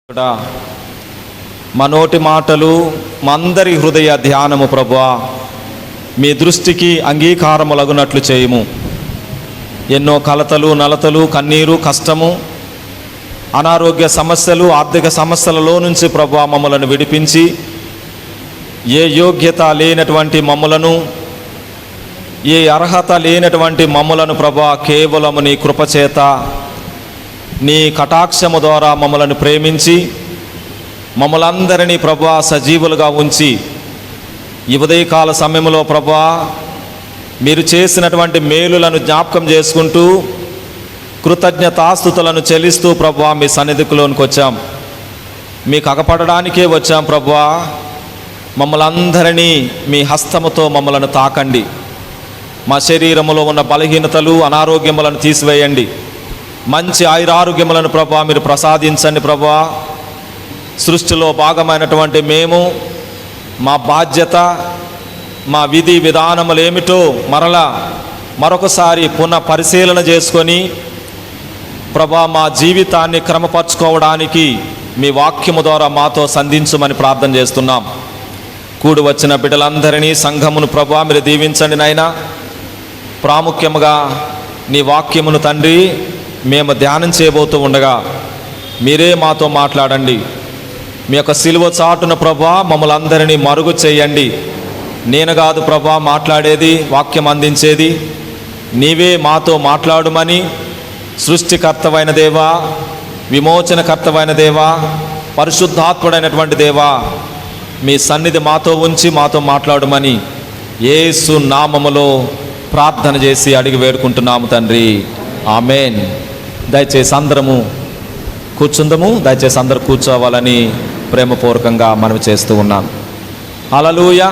మా నోటి మాటలు మా అందరి హృదయ ధ్యానము ప్రభువా మీ దృష్టికి అంగీకారములగునట్లు చేయము. ఎన్నో కలతలు నలతలు కన్నీరు కష్టము అనారోగ్య సమస్యలు ఆర్థిక సమస్యలలో నుంచి ప్రభువా మమ్మలను విడిపించి ఏ యోగ్యత లేనటువంటి మమ్మలను ఏ అర్హత లేనటువంటి మమ్మలను ప్రభువా కేవలము నీ కృపచేత నీ కటాక్షము ద్వారా మమ్మలను ప్రేమించి మమ్మలందరినీ ప్రభువా సజీవులుగా ఉంచి ఈ ఉదయకాల సమయంలో ప్రభువా మీరు చేసినటువంటి మేలులను జ్ఞాపకం చేసుకుంటూ కృతజ్ఞతాస్తుతులను చెల్లిస్తూ ప్రభువా మీ సన్నిధిలోనికి వచ్చాం. మీకు అగపడడానికే వచ్చాం ప్రభువా. మమ్మలందరినీ మీ హస్తముతో మమ్మలను తాకండి. మా శరీరములో ఉన్న బలహీనతలు అనారోగ్యములను తీసివేయండి. మంచి ఆయురారోగ్యములను ప్రభువా మీరు ప్రసాదించండి ప్రభువా. సృష్టిలో భాగమైనటువంటి మేము మా బాధ్యత మా విధి విధానములు ఏమిటో మరొకసారి పునః పరిశీలన చేసుకొని ప్రభువా మా జీవితాన్ని క్రమపరచుకోవడానికి మీ వాక్యము ద్వారా మాతో సంధించమని ప్రార్థన చేస్తున్నాం. కూడి వచ్చిన బిడ్డలందరినీ సంఘమును ప్రభువా మీరు దీవించండి నాయనా. ప్రాముఖ్యముగా నీ వాక్యమును తండ్రి మేము ధ్యానం చేయబోతూ ఉండగా మీరే మాతో మాట్లాడండి. మీ యొక్క సిలువ చాటున ప్రభువా మమ్మల్ని అందరినీ మరుగు చేయండి. నేను కాదు ప్రభువా మాట్లాడేది, వాక్యం అందించేది నీవే మాతో మాట్లాడుమని సృష్టికర్తవైన దేవా, విమోచనకర్తవైన దేవా, పరిశుద్ధాత్ముడైనటువంటి దేవా మీ సన్నిధి మాతో ఉంచి మాతో మాట్లాడుమని యేసు నామములో ప్రార్థన చేసి అడిగి వేడుకుంటున్నాము తండ్రి, ఆమేన్. దయచేసి అందరము కూర్చుందము. దయచేసి అందరు కూర్చోవాలని ప్రేమపూర్వకంగా మనవి చేస్తూ ఉన్నాను. హల్లెలూయా,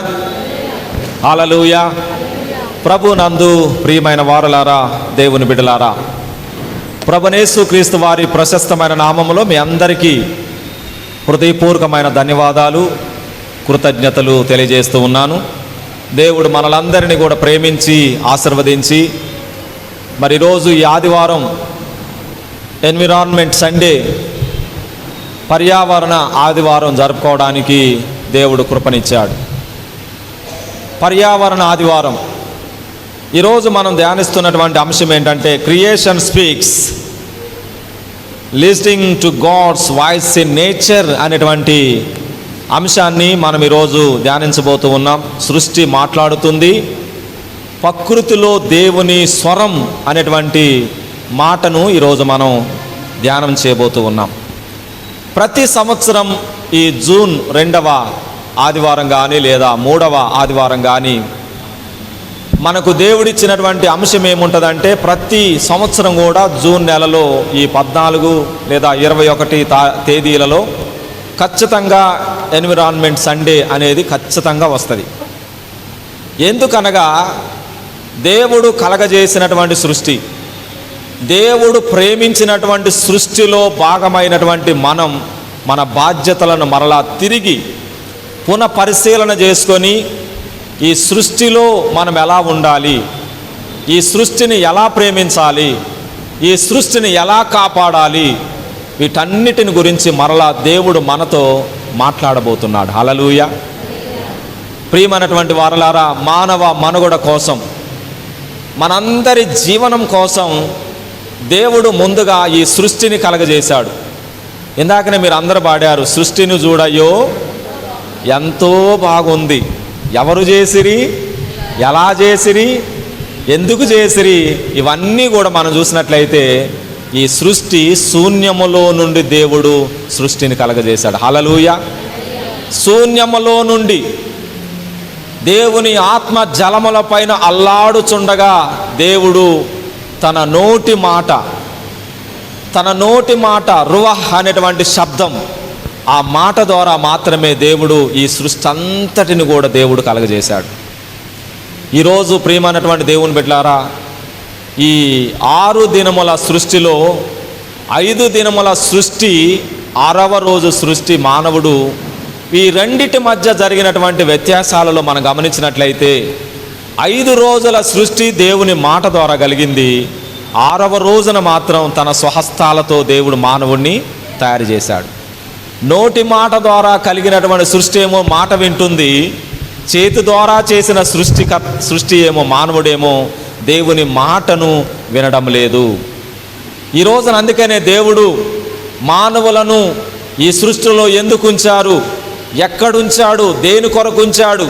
హల్లెలూయా. ప్రభు నందు ప్రియమైన వారలారా, దేవుని బిడ్డలారా, ప్రభునేసు క్రీస్తు వారి ప్రశస్తమైన నామములో మీ అందరికీ హృదయపూర్వకమైన ధన్యవాదాలు కృతజ్ఞతలు తెలియజేస్తూ ఉన్నాను. దేవుడు మనలందరినీ కూడా ప్రేమించి ఆశీర్వదించి మరి ఈరోజు ఈ ఆదివారం ఎన్విరాన్మెంట్ సండే, పర్యావరణ ఆదివారం జరుపుకోవడానికి దేవుడు కృపనిచ్చాడు. పర్యావరణ ఆదివారం ఈరోజు మనం ధ్యానిస్తున్నటువంటి అంశం ఏంటంటే creation speaks, listening to God's voice in nature అనేటువంటి అంశాన్ని మనం ఈరోజు ధ్యానించబోతూ ఉన్నాం. సృష్టి మాట్లాడుతుంది, ప్రకృతిలో దేవుని స్వరం అనేటువంటి మాటను ఈరోజు మనం ధ్యానం చేయబోతూ ఉన్నాం. ప్రతి సంవత్సరం ఈ జూన్ 2వ ఆదివారం కానీ లేదా 3వ ఆదివారం కానీ మనకు దేవుడిచ్చినటువంటి అంశం ఏముంటుందంటే ప్రతి సంవత్సరం కూడా జూన్ నెలలో ఈ 14 లేదా 21 తేదీలలో ఖచ్చితంగా ఎన్విరాన్మెంట్ సండే అనేది ఖచ్చితంగా వస్తుంది. ఎందుకనగా దేవుడు కలగజేసినటువంటి సృష్టి, దేవుడు ప్రేమించినటువంటి సృష్టిలో భాగమైనటువంటి మనం మన బాధ్యతలను మరలా తిరిగి పునః పరిశీలన చేసుకొని ఈ సృష్టిలో మనం ఎలా ఉండాలి, ఈ సృష్టిని ఎలా ప్రేమించాలి, ఈ సృష్టిని ఎలా కాపాడాలి, వీటన్నిటిని గురించి మరలా దేవుడు మనతో మాట్లాడబోతున్నాడు. హల్లెలూయా. ప్రియమైనటువంటి వారలారా, మానవ మనుగడ కోసం, మనందరి జీవనం కోసం దేవుడు ముందుగా ఈ సృష్టిని కలగజేశాడు. ఇందాకనే మీరు అందరూ పాడారు, సృష్టిని చూడయ్యో ఎంతో బాగుంది. ఎవరు చేసిరి, ఎలా చేసిరి, ఎందుకు చేసిరి, ఇవన్నీ కూడా మనం చూసినట్లయితే ఈ సృష్టి శూన్యములో నుండి దేవుడు సృష్టిని కలగజేశాడు. హల్లెలూయా. శూన్యములో నుండి దేవుని ఆత్మ జలముల పైన అల్లాడుచుండగా దేవుడు తన నోటి మాట రువహ్ అనేటువంటి శబ్దం, ఆ మాట ద్వారా మాత్రమే దేవుడు ఈ సృష్టి అంతటిని కూడా దేవుడు కలగజేశాడు. ఈరోజు ప్రియమైనటువంటి దేవుని బిడ్డలారా, ఈ 6 దినముల సృష్టిలో 5 దినముల సృష్టి, 6వ రోజు సృష్టి మానవుడు, ఈ రెండిటి మధ్య జరిగినటువంటి వ్యత్యాసాలలో మనం గమనించినట్లయితే 5 రోజుల సృష్టి దేవుని మాట ద్వారా కలిగింది. 6వ రోజున మాత్రం తన స్వహస్తాలతో దేవుడు మానవుణ్ణి తయారు చేశాడు. నోటి మాట ద్వారా కలిగినటువంటి సృష్టి ఏమో మాట వింటుంది, చేతి ద్వారా చేసిన సృష్టి ఏమో మానవుడేమో దేవుని మాటను వినడం లేదు. ఈ రోజున అందుకనే దేవుడు మానవులను ఈ సృష్టిలో ఎందుకు ఉంచారు, ఎక్కడుంచాడు, దేని కొరకు ఉంచాడు,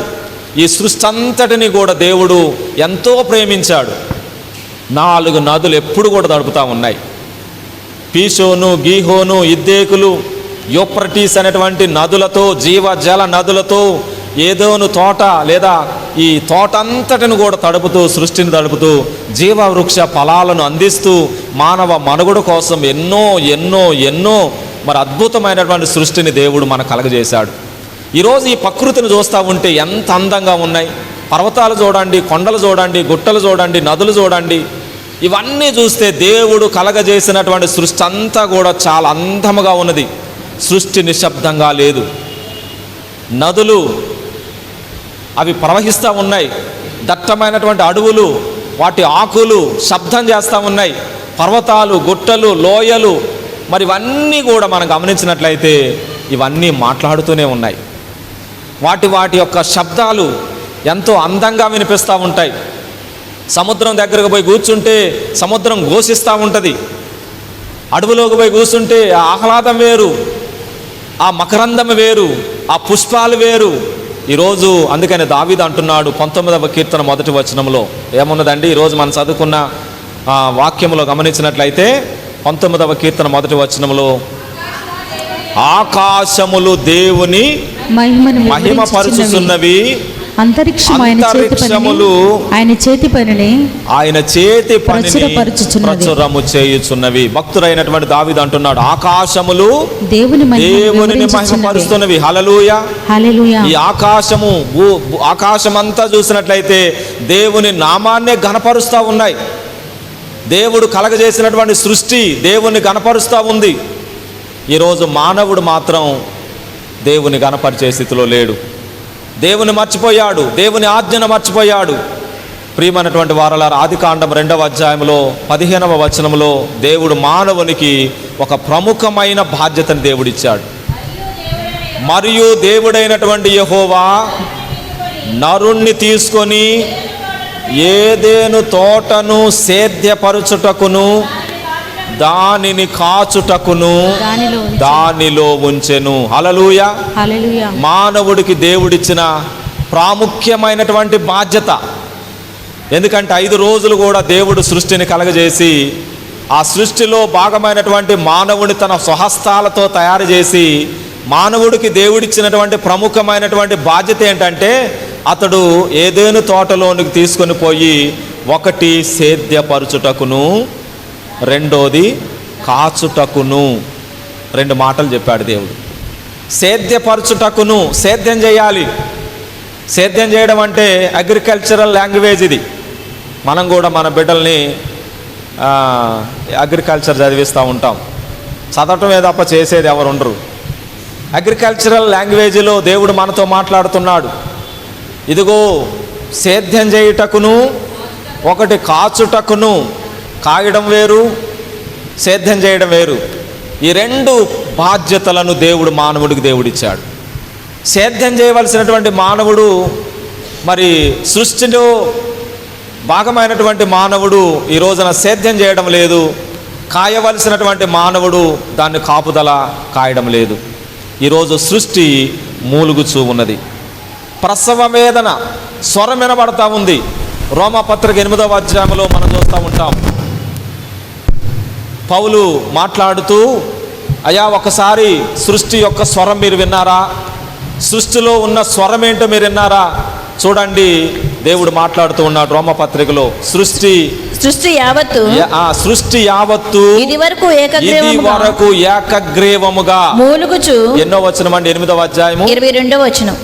ఈ సృష్టి అంతటిని కూడా దేవుడు ఎంతో ప్రేమించాడు. 4 నదులు ఎప్పుడు కూడా తడుపుతూ ఉన్నాయి. పీషోను, గీహోను, ఇద్దేకులు, యూఫ్రటీస్ అనేటువంటి నదులతో, జీవజల నదులతో ఏదోను తోట లేదా ఈ తోట అంతటిని కూడా తడుపుతూ, సృష్టిని తడుపుతూ, జీవవృక్ష ఫలాలను అందిస్తూ మానవ మనుగడ కోసం ఎన్నో ఎన్నో ఎన్నో మరి అద్భుతమైనటువంటి సృష్టిని దేవుడు మనకు కలగజేశాడు. ఈరోజు ఈ ప్రకృతిని చూస్తూ ఉంటే ఎంత అందంగా ఉన్నాయి. పర్వతాలు చూడండి, కొండలు చూడండి, గుట్టలు చూడండి, నదులు చూడండి. ఇవన్నీ చూస్తే దేవుడు కలగజేసినటువంటి సృష్టి అంతా కూడా చాలా అందముగా ఉన్నది. సృష్టి నిశ్శబ్దంగా లేదు. నదులు అవి ప్రవహిస్తూ ఉన్నాయి. దట్టమైనటువంటి అడవులు, వాటి ఆకులు శబ్దం చేస్తూ ఉన్నాయి. పర్వతాలు, గుట్టలు, లోయలు, మరి ఇవన్నీ కూడా మనం గమనించినట్లయితే ఇవన్నీ మాట్లాడుతూనే ఉన్నాయి. వాటి యొక్క శబ్దాలు ఎంతో అందంగా వినిపిస్తూ ఉంటాయి. సముద్రం దగ్గరకు పోయి కూర్చుంటే సముద్రం ఘోషిస్తూ ఉంటుంది. అడవిలోకి పోయి కూర్చుంటే ఆ ఆహ్లాదం వేరు, ఆ మకరందం వేరు, ఆ పుష్పాలు వేరు. ఈరోజు అందుకని దావీదు అంటున్నాడు 19వ కీర్తన 1వ వచనంలో ఏమున్నదండి, ఈరోజు మనం చదువుకున్న వాక్యంలో గమనించినట్లయితే 19వ కీర్తన 1వ వచనంలో, ఆకాశములు దేవుని మహిమపరుచుచున్నవి, అంతరిక్షములు ఆయన చేతి పనిని ప్రచురము చేయుచున్నవి. భక్తుడైనటువంటి దావీదు అంటున్నాడు, ఆకాశములు దేవుని మహిమపరుస్తున్నవి. హల్లెలూయా, హల్లెలూయా. ఈ ఆకాశమంతా చూసినట్లయితే దేవుని నామాన్నే ఘనపరుస్తూ ఉన్నాయి. దేవుడు కలగజేసినటువంటి సృష్టి దేవుని ఘనపరుస్తూ ఉంది. ఈరోజు మానవుడు మాత్రం దేవుని ఘనపరిచే స్థితిలో లేడు. దేవుని మర్చిపోయాడు, దేవుని ఆజ్ఞను మర్చిపోయాడు. ప్రియమైనటువంటి వారలారా, ఆదికాండం 2వ అధ్యాయంలో 15వ వచనంలో దేవుడు మానవునికి ఒక ప్రముఖమైన బాధ్యతను దేవుడిచ్చాడు. మరియు దేవుడైనటువంటి యెహోవా నరుణ్ణి తీసుకొని ఏదెను తోటను సేద్యపరచుటకును దానిని కాచుటకును దానిలో ఉంచెను. హల్లెలూయా, హల్లెలూయా. మానవుడికి దేవుడిచ్చిన ప్రాముఖ్యమైనటువంటి బాధ్యత. ఎందుకంటే 5 రోజులు కూడా దేవుడు సృష్టిని కలగజేసి ఆ సృష్టిలో భాగమైనటువంటి మానవుని తన స్వహస్తాలతో తయారు చేసి మానవుడికి దేవుడిచ్చినటువంటి ప్రముఖమైనటువంటి బాధ్యత ఏంటంటే అతడు ఏదెను తోటలోనికి తీసుకొని పోయి ఒకటి సేద్యపరచుటకును, రెండోది కాచుటకును. 2 మాటలు చెప్పాడు దేవుడు. సేద్యపరచుటకును, సేద్యం చేయాలి. సేద్యం చేయడం అంటే అగ్రికల్చరల్ లాంగ్వేజ్ ఇది. మనం కూడా మన బిడ్డల్ని అగ్రికల్చర్ చదివిస్తూ ఉంటాం. చదవటమే తప్ప చేసేది ఎవరు ఉండరు. అగ్రికల్చరల్ లాంగ్వేజ్లో దేవుడు మనతో మాట్లాడుతున్నాడు. ఇదిగో సేద్యం చేయుటకును, ఒకటి కాచుటకును. కాయడం వేరు, సేద్యం చేయడం వేరు. ఈ 2 బాధ్యతలను దేవుడు మానవుడికి దేవుడిచ్చాడు. సేద్యం చేయవలసినటువంటి మానవుడు, మరి సృష్టిలో భాగమైనటువంటి మానవుడు ఈ రోజున సేద్యం చేయడం లేదు. కాయవలసినటువంటి మానవుడు దాన్ని కాపుదల కాయడం లేదు. ఈరోజు సృష్టి మూలుగుచూ ఉన్నది. ప్రసవ వేదన స్వరం వినబడతా ఉంది. రోమాపత్రిక 8వ అధ్యాయంలో మనం చూస్తూ ఉంటాం. పౌలు మాట్లాడుతూ, అయ్యా ఒకసారి సృష్టి యొక్క స్వరం మీరు విన్నారా? సృష్టిలో ఉన్న స్వరం ఏంటో మీరు విన్నారా? చూడండి, దేవుడు మాట్లాడుతూ ఉన్నాడు రోమపత్రికలో. సృష్టి యావత్తు ఇది వరకు ఏకగ్రీవముగా మూలుగుచు. ఎన్నో వచనం అండి? 8వ అధ్యాయము 22వ వచనం.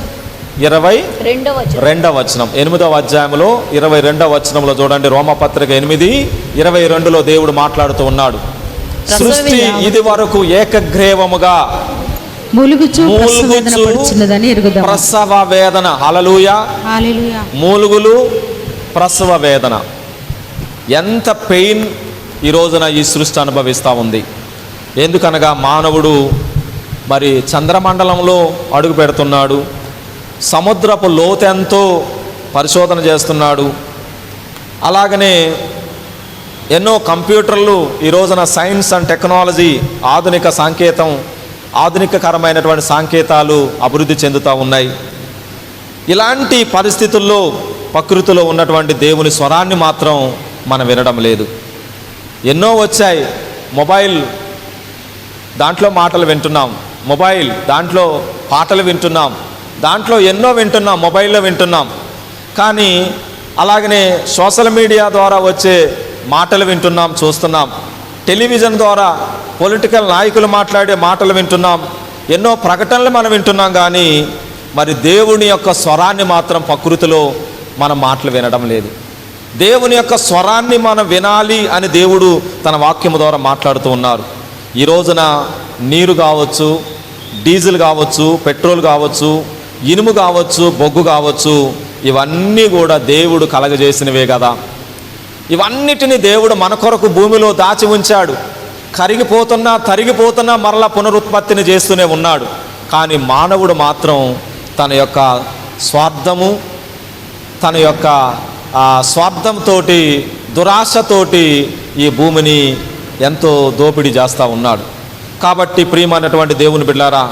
22వ వచనం. 8వ అధ్యాయంలో 22వ వచనంలో చూడండి. రోమపత్రిక 8:22లో దేవుడు మాట్లాడుతూ ఉన్నాడు. సృష్టి ఇది వరకు ఏకగ్రీవముగా మూలుగుచు ప్రసవ వేదన. హల్లెలూయా, హల్లెలూయా. మూలుగులు, ప్రసవ వేదన. ఎంత పెయిన్ ఈ రోజున ఈ సృష్టి అనుభవిస్తూ ఉంది. ఎందుకనగా మానవుడు మరి చంద్రమండలంలో అడుగు పెడుతున్నాడు, సముద్రపు లోతెంతో పరిశోధన చేస్తున్నాడు. అలాగనే ఎన్నో కంప్యూటర్లు ఈ రోజున సైన్స్ అండ్ టెక్నాలజీ ఆధునికకరమైనటువంటి సాంకేతాలు అభివృద్ధి చెందుతూ ఉన్నాయి. ఇలాంటి పరిస్థితుల్లో ప్రకృతిలో ఉన్నటువంటి దేవుని స్వరాన్ని మాత్రం మనం వినడం లేదు. ఎన్నో వచ్చాయి, మొబైల్ దాంట్లో మాటలు వింటున్నాం, మొబైల్ దాంట్లో పాటలు వింటున్నాం, దాంట్లో ఎన్నో వింటున్నాం, మొబైల్లో వింటున్నాం. కానీ అలాగనే సోషల్ మీడియా ద్వారా వచ్చే మాటలు వింటున్నాం, చూస్తున్నాం. టెలివిజన్ ద్వారా పొలిటికల్ నాయకులు మాట్లాడే మాటలు వింటున్నాం, ఎన్నో ప్రకటనలు మనం వింటున్నాం. కానీ మరి దేవుని యొక్క స్వరాన్ని మాత్రం ప్రకృతిలో మనం మాటలు వినడం లేదు. దేవుని యొక్క స్వరాన్ని మనం వినాలి అని దేవుడు తన వాక్యము ద్వారా మాట్లాడుతూ ఉన్నారు. ఈ రోజున నీరు కావచ్చు, డీజిల్ కావచ్చు, పెట్రోల్ కావచ్చు, ఇనుము కావచ్చు, బొగ్గు కావచ్చు, ఇవన్నీ కూడా దేవుడు కలగజేసినవే కదా. ఇవన్నిటినీ దేవుడు మన కొరకు భూమిలో దాచి ఉంచాడు. తరిగిపోతున్నా మరలా పునరుత్పత్తిని చేస్తూనే ఉన్నాడు. కానీ మానవుడు మాత్రం తన యొక్క స్వార్థంతో, దురాశతోటి ఈ భూమిని ఎంతో దోపిడీ చేస్తూ ఉన్నాడు. కాబట్టి ప్రియమైనటువంటి దేవుని బిడ్డలారా,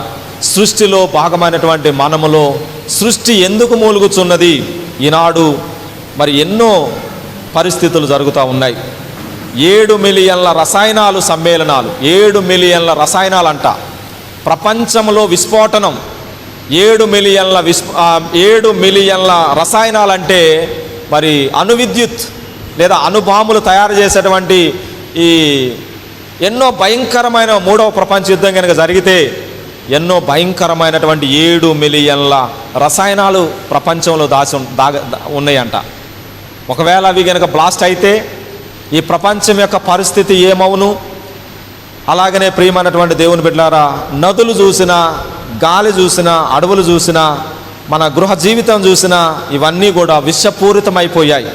సృష్టిలో భాగమైనటువంటి మనములో సృష్టి ఎందుకు మూలుగుచున్నది? ఈనాడు మరి ఎన్నో పరిస్థితులు జరుగుతూ ఉన్నాయి. 7 మిలియన్ల రసాయనాలు సమ్మేళనాలు, 7 మిలియన్ల రసాయనాలంట. ప్రపంచంలో విస్ఫోటనం 7 మిలియన్ల రసాయనాలంటే మరి అణువిద్యుత్ లేదా అణుబాంబులు తయారు చేసేటువంటి ఈ ఎన్నో భయంకరమైన 3వ ప్రపంచ యుద్ధం కనుక జరిగితే ఎన్నో భయంకరమైనటువంటి 7 మిలియన్ల రసాయనాలు ప్రపంచంలో ఉన్నాయంట. ఒకవేళ అవి కనుక బ్లాస్ట్ అయితే ఈ ప్రపంచం యొక్క పరిస్థితి ఏమవును? అలాగనే ప్రియమైనటువంటి దేవుని బిడ్డలారా, నదులు చూసినా, గాలి చూసినా, అడవులు చూసినా, మన గృహ జీవితం చూసినా ఇవన్నీ కూడా విషపూరితమైపోయాయి.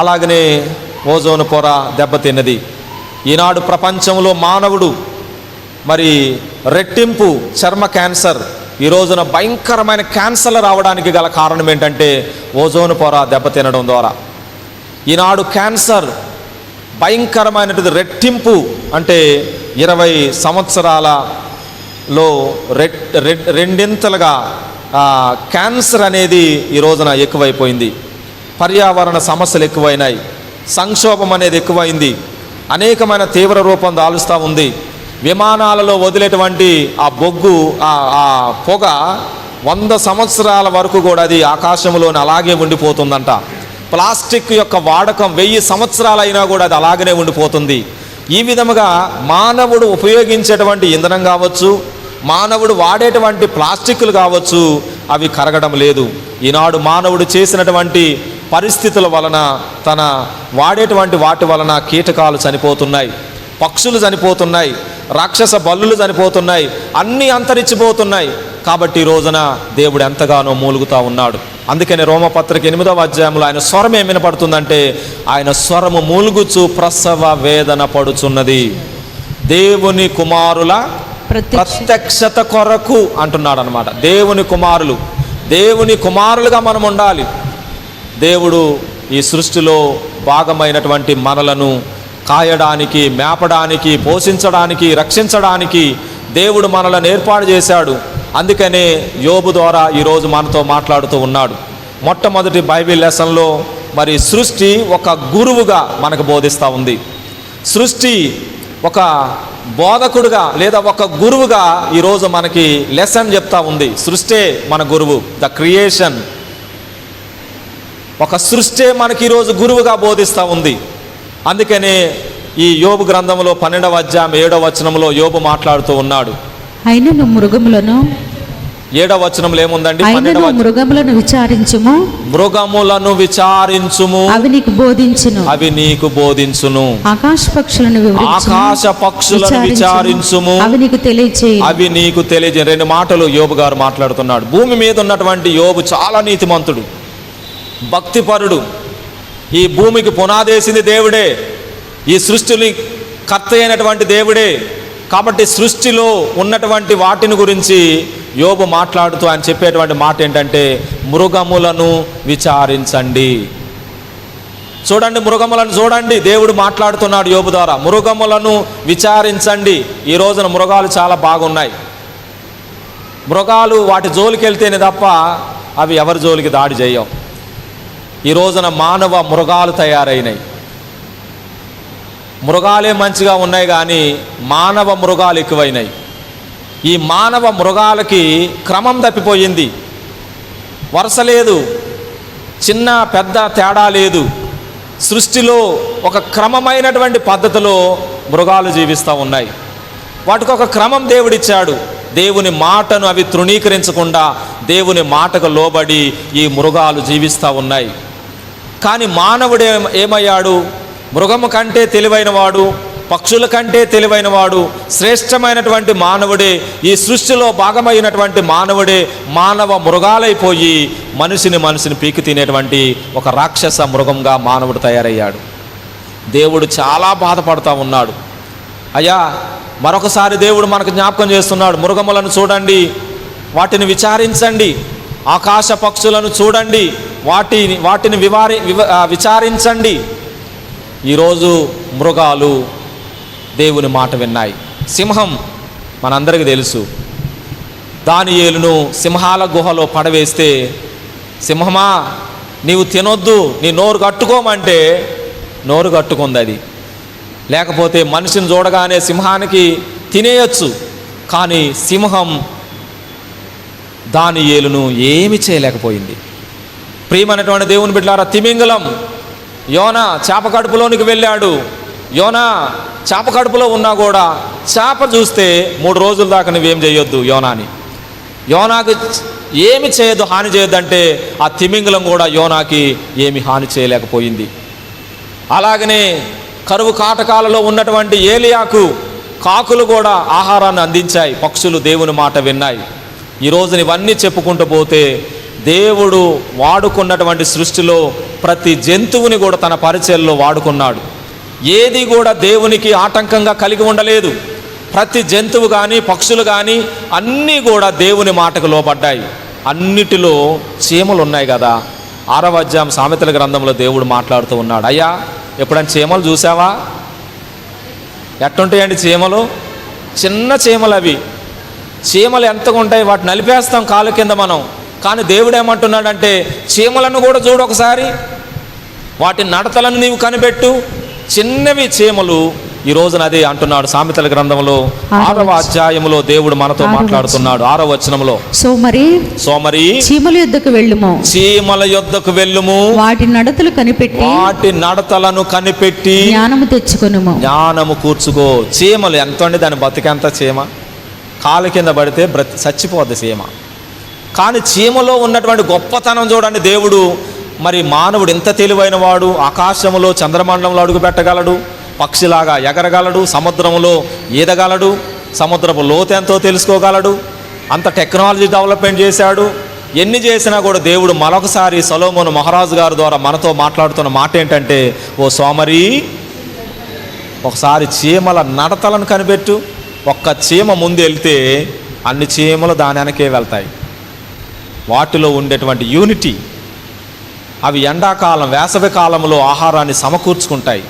అలాగనే ఓజోను పొర దెబ్బతిన్నది. ఈనాడు ప్రపంచంలో మానవుడు మరి రెట్టింపు చర్మ క్యాన్సర్, ఈ రోజున భయంకరమైన క్యాన్సర్లు రావడానికి గల కారణం ఏంటంటే ఓజోను పొర దెబ్బతినడం ద్వారా. ఈనాడు క్యాన్సర్ భయంకరమైనది రెట్టింపు, అంటే 20 సంవత్సరాలలో రెండింతలుగా క్యాన్సర్ అనేది ఈ రోజున ఎక్కువైపోయింది. పర్యావరణ సమస్యలు ఎక్కువైనాయి, సంక్షోభం అనేది ఎక్కువైంది, అనేకమైన తీవ్ర రూపం దాలుస్తూ ఉంది. విమానాలలో వదిలేటువంటి ఆ బొగ్గు, ఆ పొగ 100 సంవత్సరాల వరకు కూడా అది ఆకాశంలోనే అలాగే ఉండిపోతుందంట. ప్లాస్టిక్ యొక్క వాడకం 1000 సంవత్సరాలైనా కూడా అది అలాగనే ఉండిపోతుంది. ఈ విధముగా మానవుడు ఉపయోగించేటువంటి ఇంధనం కావచ్చు, మానవుడు వాడేటువంటి ప్లాస్టిక్లు కావచ్చు, అవి కరగడం లేదు. ఈనాడు మానవుడు చేసినటువంటి పరిస్థితుల వలన, తన వాడేటువంటి వాటి వలన కీటకాలు చనిపోతున్నాయి, పక్షులు చనిపోతున్నాయి, రాక్షస బల్లులు చనిపోతున్నాయి, అన్నీ అంతరించిపోతున్నాయి. కాబట్టి ఈ రోజున దేవుడు ఎంతగానో మూలుగుతూ ఉన్నాడు. అందుకని రోమపత్రిక 8వ అధ్యాయంలో ఆయన స్వరం ఏం వినపడుతుందంటే, ఆయన స్వరము మూలుగుచు ప్రసవ వేదన పడుచున్నది, దేవుని కుమారుల ప్రత్యక్షత కొరకు అంటున్నాడు అనమాట. దేవుని కుమారులుగా మనం ఉండాలి. దేవుడు ఈ సృష్టిలో భాగమైనటువంటి మనలను కాయడానికి, మేపడానికి, పోషించడానికి, రక్షించడానికి దేవుడు మనలను ఏర్పాటు చేశాడు. అందుకనే యోబు ద్వారా ఈరోజు మనతో మాట్లాడుతూ ఉన్నాడు. మొట్టమొదటి బైబిల్ లెసన్లో మరి సృష్టి ఒక గురువుగా మనకు బోధిస్తూ ఉంది. సృష్టి ఒక బోధకుడుగా లేదా ఒక గురువుగా ఈరోజు మనకి లెసన్ చెప్తా ఉంది. సృష్టే మన గురువు, ద క్రియేషన్. ఒక సృష్టే మనకి ఈరోజు గురువుగా బోధిస్తూ ఉంది. అందుకనే ఈ యోబు గ్రంథంలో 12వ అధ్యాయం 7వ వచనంలో యోబు మాట్లాడుతూ ఉన్నాడు. అయినను మృగములను, 7వ వచనంలో ఏముందండి? మృగములను విచారించుము, అవి నీకు బోధించును. ఆకాశ పక్షులను విచారించుము, అవి నీకు తెలియజేయు. 2 మాటలు యోబు గారు మాట్లాడుతున్నాడు. భూమి మీద ఉన్నటువంటి యోబు చాలా నీతిమంతుడు, భక్తిపరుడు. ఈ భూమికి పునాదేసింది దేవుడే, ఈ సృష్టిని కర్త అయినటువంటి దేవుడే. కాబట్టి సృష్టిలో ఉన్నటువంటి వాటిని గురించి యోబు మాట్లాడుతూ ఆయన చెప్పేటువంటి మాట ఏంటంటే మృగములను విచారించండి. చూడండి, మృగములను చూడండి, దేవుడు మాట్లాడుతున్నాడు యోబు ద్వారా. మృగములను విచారించండి. ఈ రోజున మృగాలు చాలా బాగున్నాయి. మృగాలు వాటి జోలికి వెళ్తేనే తప్ప అవి ఎవరి జోలికి దాడి చేయవు. ఈ రోజున మానవ మృగాలు తయారైనాయి. మృగాలే మంచిగా ఉన్నాయి కానీ మానవ మృగాలు ఎక్కువైనాయి. ఈ మానవ మృగాలకి క్రమం తప్పిపోయింది. వరుస లేదు, చిన్న పెద్ద తేడా లేదు. సృష్టిలో ఒక క్రమమైనటువంటి పద్ధతిలో మృగాలు జీవిస్తూ ఉన్నాయి. వాటికి ఒక క్రమం దేవుడిచ్చాడు. దేవుని మాటను అవి తృణీకరించకుండా దేవుని మాటకు లోబడి ఈ మృగాలు జీవిస్తూ ఉన్నాయి. కానీ మానవుడు ఏమయ్యాడు? మృగము కంటే తెలివైనవాడు, పక్షుల కంటే తెలివైనవాడు, శ్రేష్టమైనటువంటి మానవుడే, ఈ సృష్టిలో భాగమైనటువంటి మానవుడే మానవ మృగాలైపోయి మనిషిని పీకి తినేటువంటి ఒక రాక్షస మృగంగా మానవుడు తయారయ్యాడు. దేవుడు చాలా బాధపడుతూ ఉన్నాడు. అయ్యా, మరొకసారి దేవుడు మనకు జ్ఞాపకం చేస్తున్నాడు. మృగములను చూడండి, వాటిని విచారించండి. ఆకాశ పక్షులను చూడండి, వాటిని విచారించండి. ఈరోజు మృగాలు దేవుని మాట విన్నాయి. సింహం మనందరికీ తెలుసు. దానియేలును సింహాల గుహలో పడవేస్తే, సింహమా నీవు తినొద్దు, నీ నోరు కట్టుకోమంటే నోరు కట్టుకుంది అది. లేకపోతే మనిషిని చూడగానే సింహానికి తినేయచ్చు. కానీ సింహం దానియేలును ఏమి చేయలేకపోయింది. ప్రియమైనటువంటి దేవుని బిడ్డలారా, తిమింగలం యోనా చేప కడుపులోనికి వెళ్ళాడు. యోనా చేప కడుపులో ఉన్నా కూడా చేప చూస్తే 3 రోజుల దాకా నువ్వేం చేయొద్దు యోనాని. యోనాకి ఏమి చేయొద్దు, హాని చేయొద్దంటే ఆ తిమింగలం కూడా యోనాకి ఏమి హాని చేయలేకపోయింది. అలాగనే కరువు కాటకాలలో ఉన్నటువంటి ఏలియాకు కాకులు కూడా ఆహారాన్ని అందించాయి. పక్షులు దేవుని మాట విన్నాయి. ఈరోజు ఇవన్నీ చెప్పుకుంటూ పోతే దేవుడు వాడుకున్నటువంటి సృష్టిలో ప్రతి జంతువుని కూడా తన పరిచర్యలో వాడుకున్నాడు. ఏది కూడా దేవునికి ఆటంకంగా కలిగి ఉండలేదు. ప్రతి జంతువు కానీ పక్షులు కానీ అన్నీ కూడా దేవుని మాటకు లోబడ్డాయి. అన్నిటిలో చీమలు ఉన్నాయి కదా. 6వ అధ్యాయం సామెతల గ్రంథంలో దేవుడు మాట్లాడుతూ ఉన్నాడు. అయ్యా, ఎప్పుడైనా చీమలు చూసావా? ఎట్టుంటాయండి చీమలు? చిన్న చీమలు అవి. చీమలు ఎంతగా ఉంటాయి, వాటిని నలిపేస్తాం కాళ్ళ కింద మనం. కానీ దేవుడు ఏమంటున్నాడంటే చీమలను కూడా చూడు ఒకసారి, వాటి నడతలను నీవు కనిపెట్టు. చిన్నవి చీమలు. ఈ రోజున అదే అంటున్నాడు సామెతల గ్రంథంలో 6వ అధ్యాయంలో దేవుడు మనతో మాట్లాడుతున్నాడు. 6వ వచనంలో, సోమరి చీమల యొద్దకు వెళ్ళుము, వాటి నడతలను కనిపెట్టి జ్ఞానము కూర్చుకో. చీమలు ఎంత అండి, దాని బతికెంత. చీమ కాలు కింద పడితే చచ్చిపోద్ది చీమ. కానీ చీమలో ఉన్నటువంటి గొప్పతనం చూడండి. దేవుడు మరి మానవుడు ఎంత తెలివైన వాడు. ఆకాశంలో చంద్రమండలంలో అడుగు పెట్టగలడు, పక్షిలాగా ఎగరగలడు, సముద్రంలో ఈదగలడు, సముద్రపు లోతెంతో తెలుసుకోగలడు. అంత టెక్నాలజీ డెవలప్మెంట్ చేశాడు. ఎన్ని చేసినా కూడా దేవుడు మరొకసారి సొలొమోను మహారాజు గారి ద్వారా మనతో మాట్లాడుతున్న మాట ఏంటంటే, ఓ సోమరి, ఒకసారి చీమల నడతలను కనిపెట్టు. ఒక్క చీమ ముందు వెళ్తే అన్ని చీమలు దాని వెనకే వెళ్తాయి. వాటిలో ఉండేటువంటి యూనిటీ, అవి ఎండాకాలం వేసవి కాలంలో ఆహారాన్ని సమకూర్చుకుంటాయి.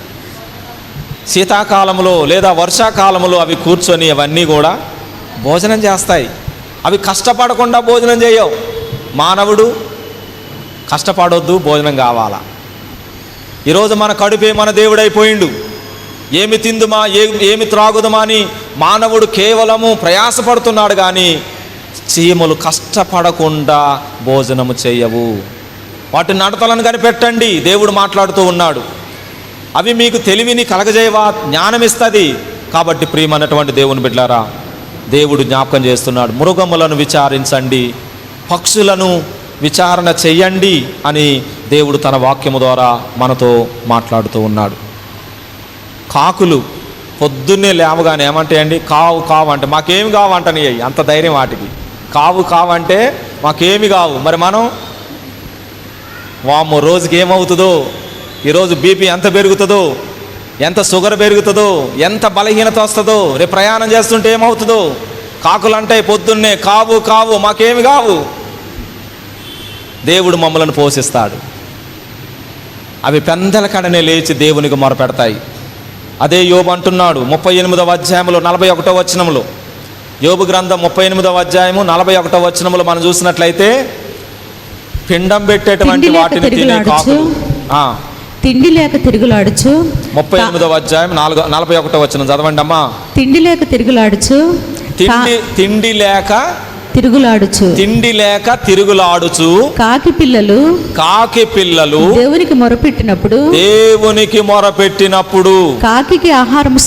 శీతాకాలంలో లేదా వర్షాకాలంలో అవి కూర్చొని అవన్నీ కూడా భోజనం చేస్తాయి. అవి కష్టపడకుండా భోజనం చేయవు. మానవుడు కష్టపడొద్దు, భోజనం కావాలా. ఈరోజు మన కడుపే మన దేవుడైపోయిండు. ఏమి తిందుమా, ఏమి త్రాగుదమా అని మానవుడు కేవలము ప్రయాసపడుతున్నాడు. కానీ చీమలు కష్టపడకుండా భోజనము చేయవు. వాటి నడతలను కనిపెట్టండి, దేవుడు మాట్లాడుతూ ఉన్నాడు. అవి మీకు తెలివిని కలగజేయవా, జ్ఞానం ఇస్తుంది. కాబట్టి ప్రియమైనటువంటి దేవుని బిడ్డలారా, దేవుడు జ్ఞాపకం చేస్తున్నాడు, మృగములను విచారించండి, పక్షులను విచారణ చెయ్యండి అని దేవుడు తన వాక్యము ద్వారా మనతో మాట్లాడుతూ ఉన్నాడు. కాకులు పొద్దున్నే లేవగానే ఏమంటాయండి? కావు కావు అంటే మాకేమి కావు అంటని. అంత ధైర్యం వాటికి. కావు కావు అంటే మాకేమి కావు. మరి మనం వామ్మో రోజుకి ఏమవుతుందో, ఈరోజు బీపీ ఎంత పెరుగుతుందో, ఎంత షుగర్ పెరుగుతుందో, ఎంత బలహీనత వస్తుందో, రేపు ప్రయాణం చేస్తుంటే ఏమవుతుందో. కాకులు అంటాయి పొద్దున్నే, కావు కావు మాకేమి కావు. దేవుడు మమ్మలను పోషిస్తాడు. అవి పెందల కడనే లేచి దేవునికి మొరపెడతాయి. అదే యోబు అంటున్నాడు 38వ అధ్యాయంలో 41వ వచనంలో, యోబు గ్రంథం 38వ అధ్యాయము 41వ వచనంలో మనం చూసినట్లయితే, పిండం పెట్టేటువంటి వాటిని తినే కాకులు. తిండి లేక తిరుగులాడుచు 38వ అధ్యాయం 41వ వచనం చదవండి అమ్మా. తిండి లేక తిరుగులాడుచు తిండి లేక తిరుగులాడుచు కాకి పిల్లలు దేవునికి మొరపెట్టినప్పుడు కాకికి ఆహారము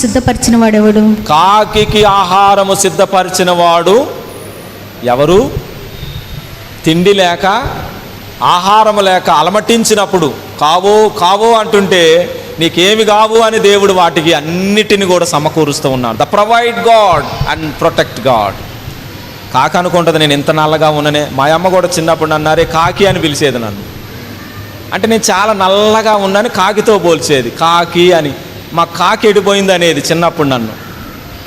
సిద్ధపరిచిన వాడు ఎవరు? తిండి లేక ఆహారము లేక అలమటించినప్పుడు, కావో అంటుంటే నీకేమి కావు అని దేవుడు వాటికి అన్నిటిని కూడా సమకూరుస్తూ ఉన్నాడు. The provide God and protect God. కాకి అనుకుంటుంది నేను ఇంత నల్లగా ఉన్ననే. మా అమ్మ కూడా చిన్నప్పుడు అన్నారే కాకి అని పిలిచేది నన్ను. అంటే నేను చాలా నల్లగా ఉన్నాను, కాకితో పోల్చేది. కాకి అని, మా కాకి ఎడిపోయింది అనేది చిన్నప్పుడు నన్ను.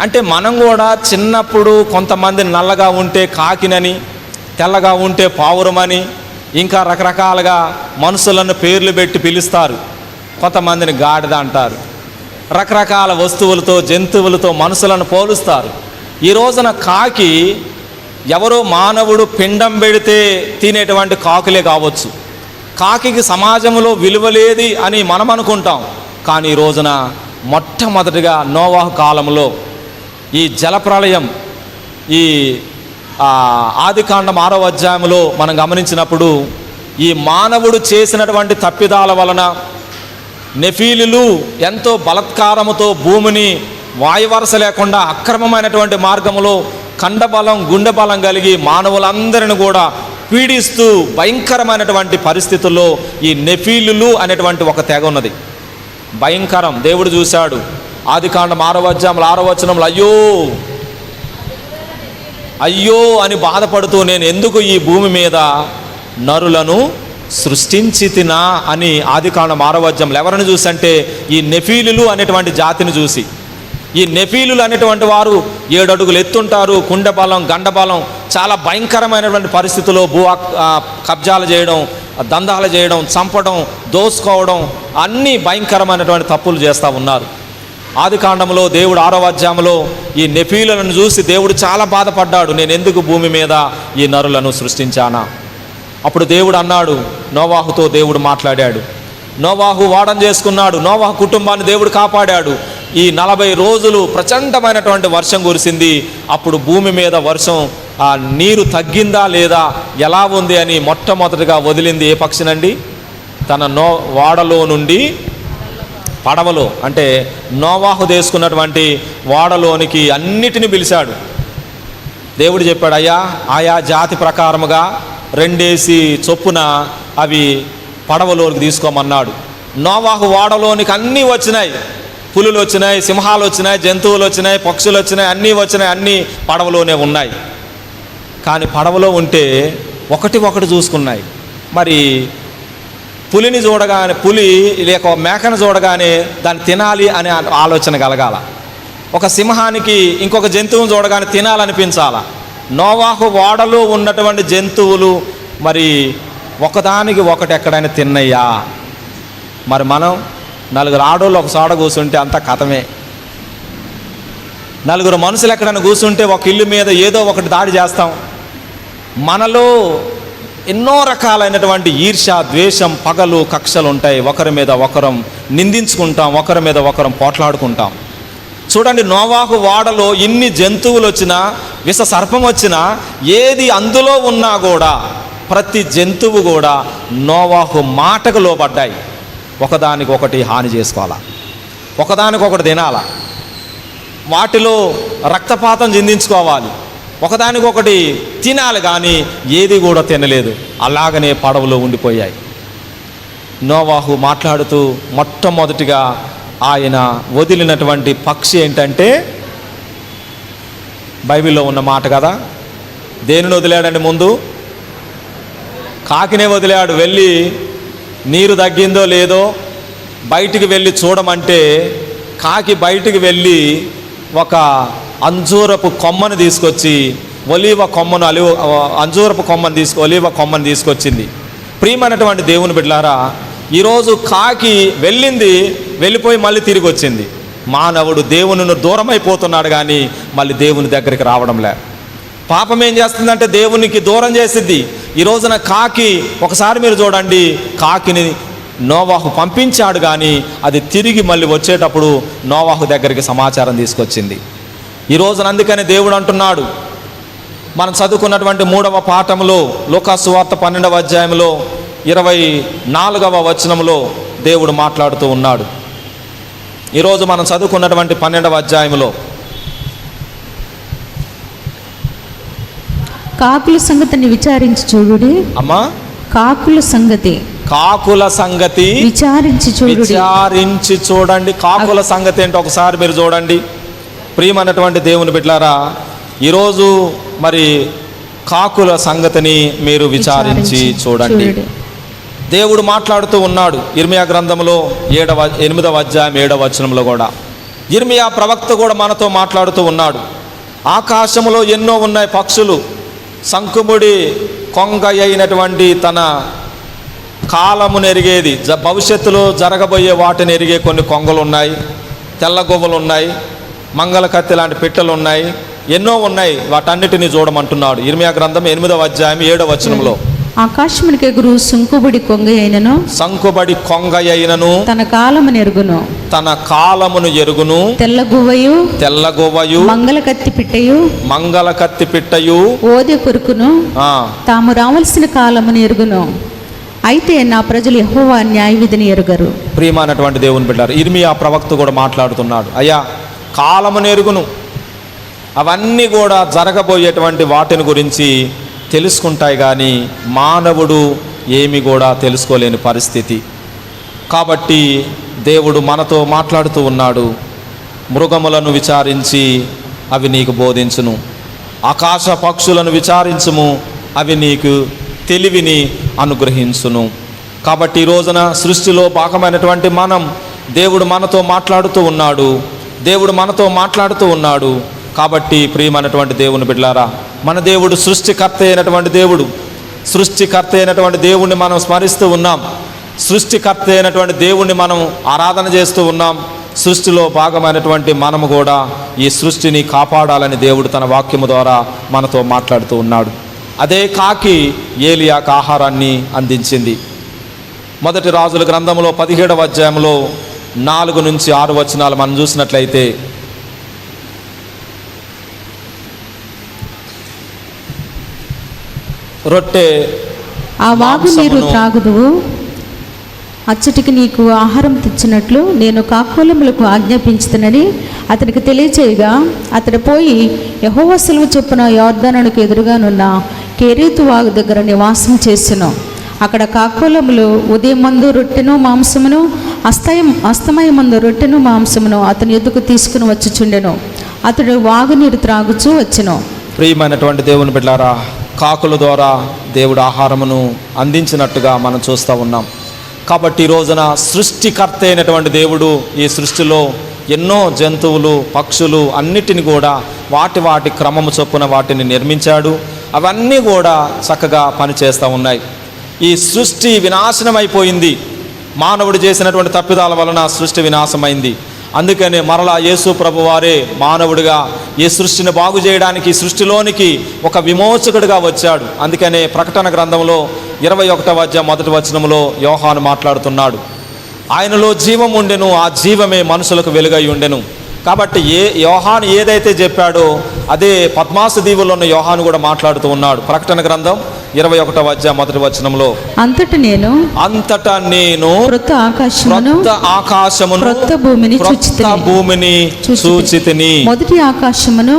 అంటే మనం కూడా చిన్నప్పుడు కొంతమంది నల్లగా ఉంటే కాకినని, తెల్లగా ఉంటే పావురమని, ఇంకా రకరకాలుగా మనుషులను పేర్లు పెట్టి పిలుస్తారు. కొంతమందిని గాడిద అంటారు. రకరకాల వస్తువులతో, జంతువులతో మనుషులను పోలుస్తారు. ఈ రోజున కాకి ఎవరో మానవుడు పిండం పెడితే తినేటువంటి కాకులే కావచ్చు. కాకికి సమాజంలో విలువలేది అని మనం అనుకుంటాం. కానీ ఈ రోజున మొట్టమొదటిగా నోవాహు కాలంలో ఈ జలప్రళయం, ఈ ఆదికాండం 6వ అధ్యాయంలో మనం గమనించినప్పుడు, ఈ మానవుడు చేసినటువంటి తప్పిదాల వలన నెఫీలులు ఎంతో బలత్కారముతో భూమిని వాయువరస లేకుండా అక్రమమైనటువంటి మార్గంలో కండబలం, గుండె బలం కలిగి మానవులందరిని కూడా పీడిస్తూ భయంకరమైనటువంటి పరిస్థితుల్లో ఈ నెఫీలులు అనేటువంటి ఒక తెగ ఉన్నది. భయంకరం. దేవుడు చూశాడు. ఆదికాండం 6వ అధ్యాయంలో 6వ వచనంలో అయ్యో అని బాధపడుతూ, నేను ఎందుకు ఈ భూమి మీద నరులను సృష్టించి తినా అని ఆదికాండం 6వ అధ్యాయంలో ఎవరిని చూసి అంటే ఈ నెఫీలులు అనేటువంటి జాతిని చూసి. ఈ నెఫీలులు అనేటువంటి వారు 7 అడుగులు ఎత్తుంటారు, కుండబలం, గండబలం, చాలా భయంకరమైనటువంటి పరిస్థితుల్లో కబ్జాలు చేయడం, దందాలు చేయడం, చంపడం, దోసుకోవడం, అన్నీ భయంకరమైనటువంటి తప్పులు చేస్తూ ఉన్నారు. ఆదికాండంలో దేవుడు 6వ అధ్యాయంలో ఈ నెఫీలను చూసి దేవుడు చాలా బాధపడ్డాడు. నేను ఎందుకు భూమి మీద ఈ నరులను సృష్టించానా? అప్పుడు దేవుడు అన్నాడు, నోవాహుతో దేవుడు మాట్లాడాడు. నోవాహు వాడం చేసుకున్నాడు. నోవాహు కుటుంబాన్ని దేవుడు కాపాడాడు. ఈ 40 రోజులు ప్రచండమైనటువంటి వర్షం కురిసింది. అప్పుడు భూమి మీద వర్షం నీరు తగ్గిందా లేదా, ఎలా ఉంది అని మొట్టమొదటిగా వదిలింది ఏ పక్షినండి? తన వాడలో నుండి పడవలో, అంటే నోవాహు తీసుకున్నటువంటి వాడలోనికి అన్నిటిని పిలిచాడు. దేవుడు చెప్పాడు, ఆయా జాతి ప్రకారముగా 2 చొప్పున అవి పడవలోనికి తీసుకోమన్నాడు. నోవాహు వాడలోనికి అన్నీ వచ్చినాయి. పులులు వచ్చినాయి, సింహాలు వచ్చినాయి, జంతువులు వచ్చినాయి, పక్షులు వచ్చినాయి, అన్నీ వచ్చినాయి. అన్నీ పడవలోనే ఉన్నాయి. కానీ పడవలో ఉంటే ఒకటి చూసుకున్నాయి. మరి పులిని చూడగానే, పులి లేక మేకను చూడగానే దాన్ని తినాలి అనే ఆలోచన కలగాల. ఒక సింహానికి ఇంకొక జంతువుని చూడగానే తినాలనిపించాలా. నోవాహు వాడలో ఉన్నటువంటి జంతువులు మరి ఒకదానికి ఒకటి ఎక్కడైనా తిన్నయ్యా? మరి మనం 4 ఆడోళ్ళు ఒక చోట కూర్చుంటే అంత కథమే. 4 మనుషులు ఎక్కడైనా కూర్చుంటే ఒక ఇల్లు మీద ఏదో ఒకటి దాడి చేస్తాం. మనలో ఎన్నో రకాలైనటువంటి ఈర్ష, ద్వేషం, పగలు, కక్షలు ఉంటాయి. ఒకరి మీద ఒకరం నిందించుకుంటాం, ఒకరి మీద ఒకరం పోట్లాడుకుంటాం. చూడండి, నోవాహు వాడలో ఇన్ని జంతువులు వచ్చినా, విష సర్పం వచ్చినా, ఏది అందులో ఉన్నా కూడా ప్రతి జంతువు కూడా నోవాహు మాటకు లోబడ్డాయి. ఒకదానికొకటి హాని చేసుకోవాలా, ఒకదానికొకటి తినాలా, వాటిలో రక్తపాతం చెందించుకోవాలి, ఒకదానికొకటి తినాలి. కానీ ఏది కూడా తినలేదు. అలాగనే పడవలో ఉండిపోయాయి. నోవాహు మాట్లాడుతూ మొట్టమొదటిగా ఆయన వదిలినటువంటి పక్షి ఏంటంటే, బైబిల్లో ఉన్న మాట కదా, దేనిని వదిలాడండి? ముందు కాకినే వదిలాడు. వెళ్ళి నీరు తగ్గిందో లేదో బయటికి వెళ్ళి చూడమంటే కాకి బయటికి వెళ్ళి ఒక అంజూరపు కొమ్మను తీసుకొచ్చి అంజూరపు ఒలీవ కొమ్మను తీసుకొచ్చింది. ప్రియమైనటువంటి దేవుని బిడ్డలారా, ఈరోజు కాకి వెళ్ళిపోయి మళ్ళీ తిరిగి వచ్చింది. మానవుడు దేవుని దూరమైపోతున్నాడు కానీ మళ్ళీ దేవుని దగ్గరికి రావడంలే. పాపం ఏం చేస్తుందంటే దేవునికి దూరం చేసిద్ది. ఈ రోజున కాకి, ఒకసారి మీరు చూడండి, కాకిని నోవాహు పంపించాడు కానీ అది తిరిగి మళ్ళీ వచ్చేటప్పుడు నోవాహు దగ్గరికి సమాచారం తీసుకొచ్చింది. ఈ రోజున అందుకని దేవుడు అంటున్నాడు, మనం చదువుకున్నటువంటి 3వ పాఠంలో లూకాసు సువార్త 12వ అధ్యాయంలో 24వ వచనంలో దేవుడు మాట్లాడుతూ ఉన్నాడు. ఈరోజు మనం చదువుకున్నటువంటి 12వ అధ్యాయంలో కాకుల సంగతిని విచారించి చూడుడి. అమ్మా, కాకుల సంగతి విచారించి చూడండి. కాకుల సంగతి ఏంటో ఒకసారి మీరు చూడండి. ప్రియమైనటువంటి దేవుని బిడ్డలారా, ఈరోజు మరి కాకుల సంగతిని మీరు విచారించి చూడండి. దేవుడు మాట్లాడుతూ ఉన్నాడు ఇర్మియా గ్రంథంలో 8వ అధ్యాయం 7వ వచనంలో కూడా. ఇర్మియా ప్రవక్త కూడా మనతో మాట్లాడుతూ ఉన్నాడు. ఆకాశంలో ఎన్నో ఉన్నాయి పక్షులు, సంకుముడి కొంగ అయినటువంటి తన కాలమును ఎరిగేది, భవిష్యత్తులో జరగబోయే వాటిని ఎరిగే కొన్ని కొంగలు ఉన్నాయి, తెల్లగొవ్వలు ఉన్నాయి, మంగళ కత్తి లాంటి పిట్టలు ఉన్నాయి, ఎన్నో ఉన్నాయి. వాటన్నిటిని చూడమంటున్నాడు ఇర్మియా గ్రంథం 8వ అధ్యాయం 7వ వచనంలో. ఆకాశమునికి ఎగురు సంకుబడి కొంగ అయినను తన కాలమును ఎరుగును తెల్లగువ్వయు మంగళ కత్తి పిట్టయు ఓదె కొరుకును తాము రావాల్సిన కాలమును ఎరుగును. అయితే నా ప్రజలు యెహోవా న్యాయ విధిని ఎరుగరు. ప్రియమైనటువంటి దేవుని బిడ్డలారా, ఇర్మియా ప్రవక్త కూడా మాట్లాడుతున్నాడు. అయ్యా, కాలమును ఎరుగును, అవన్నీ కూడా జరగబోయేటువంటి వాటిని గురించి తెలుసుకుంటాయి కానీ మానవుడు ఏమి కూడా తెలుసుకోలేని పరిస్థితి. కాబట్టి దేవుడు మనతో మాట్లాడుతూ ఉన్నాడు. మృగములను విచారించి అవి నీకు బోధించును, ఆకాశ పక్షులను విచారించుము అవి నీకు తెలివిని అనుగ్రహించును. కాబట్టి ఈ రోజున సృష్టిలో భాగమైనటువంటి దేవుడు మనతో మాట్లాడుతూ ఉన్నాడు. కాబట్టి ప్రియమైనటువంటి దేవుని బిడ్డలారా, మన దేవుడు సృష్టికర్త అయినటువంటి దేవుడిని మనం స్మరిస్తూ ఉన్నాం. సృష్టికర్త అయినటువంటి దేవుణ్ణి మనం ఆరాధన చేస్తూ ఉన్నాం. సృష్టిలో భాగమైనటువంటి మనము కూడా ఈ సృష్టిని కాపాడాలని దేవుడు తన వాక్యము ద్వారా మనతో మాట్లాడుతూ ఉన్నాడు. అదే కాకి ఏలియాకు ఆహారాన్ని అందించింది. మొదటి రాజుల గ్రంథంలో 17వ అధ్యాయంలో 4 నుంచి 6 వచనాలు మనం చూసినట్లయితే, రొట్టె ఆ వాగు నీరు త్రాగుదువు, అచ్చటికి నీకు ఆహారం తెచ్చినట్లు నేను కాకోలములకు ఆజ్ఞాపించుతానని అతనికి తెలియచేయగా, అతడు పోయి యెహోవా సెలవు చొప్పున యొర్దానునకు ఎదురుగానున్న కెరీతు వాగు దగ్గర నివాసం చేసెను. అక్కడ కాకోలములు ఉదయమందు రొట్టెను మాంసమును అస్తమయమందు రొట్టెను మాంసమును అతని ఎద్దుకు తీసుకుని వచ్చుచుండెను. అతడు వాగు నీరు త్రాగుచూ వచ్చెను. ప్రియమైనటువంటి దేవుని బిడ్డలారా, కాకుల ద్వారా దేవుడు ఆహారమును అందించినట్టుగా మనం చూస్తూ ఉన్నాం. కాబట్టి ఈ రోజున సృష్టికర్త అయినటువంటి దేవుడు ఈ సృష్టిలో ఎన్నో జంతువులు, పక్షులు అన్నిటిని కూడా వాటి క్రమము చొప్పున వాటిని నిర్మించాడు. అవన్నీ కూడా చక్కగా పనిచేస్తూ ఉన్నాయి. ఈ సృష్టి వినాశనం అయిపోయింది. మానవుడు చేసినటువంటి తప్పిదాల వలన సృష్టి వినాశమైంది. అందుకనే మరలా యేసు ప్రభు వారే మానవుడిగా ఈ సృష్టిని బాగు చేయడానికి సృష్టిలోనికి ఒక విమోచకుడిగా వచ్చాడు. అందుకనే ప్రకటన గ్రంథంలో 21వ అధ్యాయం 1వ వచనంలో యోహాను మాట్లాడుతున్నాడు, ఆయనలో జీవం ఉండెను, ఆ జీవమే మనుషులకు వెలుగై ఉండెను. కాబట్టి యోహాను ఏదైతే చెప్పాడో అదే పద్మాసు దీవుల్లో ఉన్న యోహాను కూడా మాట్లాడుతూ ఉన్నాడు. ప్రకటన గ్రంథం 21వ అధ్యాయం 1వ వచనంలో, అంతటా నేను క్రొత్త ఆకాశమును క్రొత్త భూమిని చూచితిని. మొదటి ఆకాశమును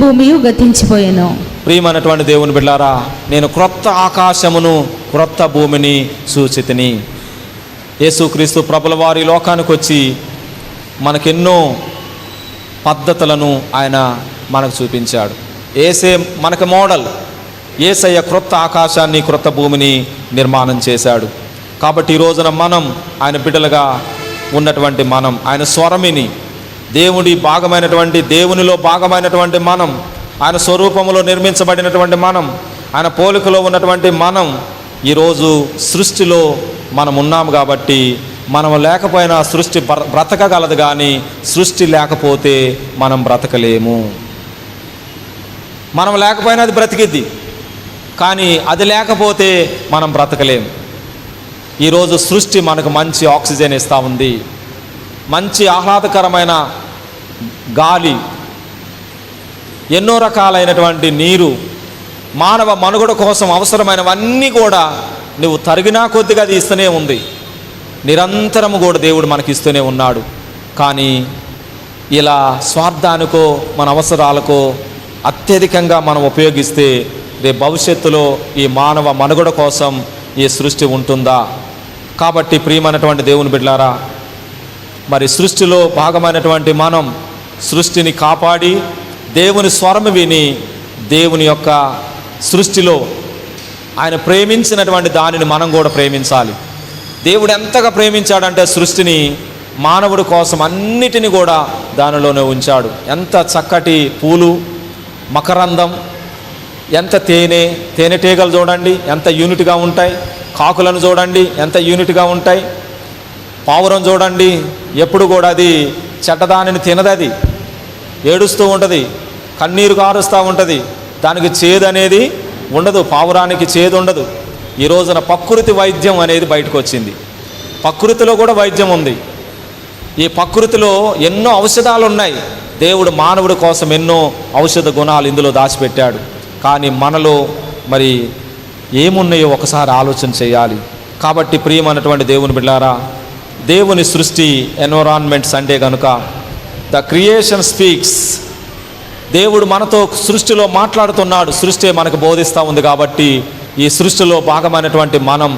భూమియు గతించిపోయెను. ప్రియమైనటువంటి దేవుని బిడ్డలారా, నేను క్రొత్త ఆకాశమును క్రొత్త భూమిని చూచితిని. యేసుక్రీస్తు ప్రభుల వారి లోకానికి వచ్చి మనకెన్నో పద్ధతులను ఆయన మనకు చూపించాడు. ఏసే మనకు మోడల్. యేసయ్య క్రొత్త ఆకాశాన్ని క్రొత్త భూమిని నిర్మాణం చేశాడు. కాబట్టి ఈ రోజున మనం ఆయన బిడ్డలుగా ఉన్నటువంటి మనం, ఆయన స్వరమిని, దేవునిలో భాగమైనటువంటి మనం, ఆయన స్వరూపములో నిర్మించబడినటువంటి మనం, ఆయన పోలికలో ఉన్నటువంటి మనం ఈరోజు సృష్టిలో మనం ఉన్నాము. కాబట్టి మనం లేకపోయినా సృష్టి బ్రతకగలదు, కానీ సృష్టి లేకపోతే మనం బ్రతకలేము. మనం లేకపోయినా అది బ్రతికిద్ది, కానీ అది లేకపోతే మనం బ్రతకలేము. ఈరోజు సృష్టి మనకు మంచి ఆక్సిజన్ ఇస్తూ ఉంది, మంచి ఆహ్లాదకరమైన గాలి, ఎన్నో రకాలైనటువంటి నీరు, మానవ మనుగడ కోసం అవసరమైనవన్నీ కూడా నువ్వు తరిగినా కొద్దిగా అది ఇస్తూనే ఉంది. నిరంతరము కూడా దేవుడు మనకి ఇస్తూనే ఉన్నాడు. కానీ ఇలా స్వార్థానికో మన అవసరాలకో అత్యధికంగా మనం ఉపయోగిస్తే రేపు భవిష్యత్తులో ఈ మానవ మనుగడ కోసం ఈ సృష్టి ఉంటుందా? కాబట్టి ప్రియమైనటువంటి దేవుని బిడ్డలారా, మరి సృష్టిలో భాగమైనటువంటి మనం సృష్టిని కాపాడి దేవుని స్వరం విని దేవుని యొక్క సృష్టిలో ఆయన ప్రేమించినటువంటి దానిని మనం కూడా ప్రేమించాలి. దేవుడు ఎంతగా ప్రేమించాడంటే సృష్టిని, మానవుడి కోసం అన్నిటిని కూడా దానిలోనే ఉంచాడు. ఎంత చక్కటి పూలు, మకరందం, ఎంత తేనెటీగలు చూడండి ఎంత యూనిట్గా ఉంటాయి, కాకులను చూడండి ఎంత యూనిట్గా ఉంటాయి, పావురం చూడండి ఎప్పుడు కూడా అది చెడ్డదానిని తినదు, అది ఏడుస్తూ ఉంటుంది, కన్నీరు కారుస్తూ ఉంటుంది, దానికి చేదు అనేది ఉండదు, పావురానికి చేదు ఉండదు. ఈ రోజున ప్రకృతి వైద్యం అనేది బయటకు వచ్చింది. ప్రకృతిలో కూడా వైద్యం ఉంది. ఈ ప్రకృతిలో ఎన్నో ఔషధాలు ఉన్నాయి. దేవుడు మానవుడి కోసం ఎన్నో ఔషధ గుణాలు ఇందులో దాచిపెట్టాడు. కానీ మనలో మరి ఏమున్నాయో ఒకసారి ఆలోచన చేయాలి. కాబట్టి ప్రియమైనటువంటి దేవుని బిడ్డలారా, దేవుని సృష్టి ఎన్విరాన్మెంట్స్ అంటే కనుక ద క్రియేషన్ స్పీక్స్. దేవుడు మనతో సృష్టిలో మాట్లాడుతున్నాడు, సృష్టి మనకు బోధిస్తూ ఉంది. కాబట్టి ఈ సృష్టిలో భాగమైనటువంటి మనం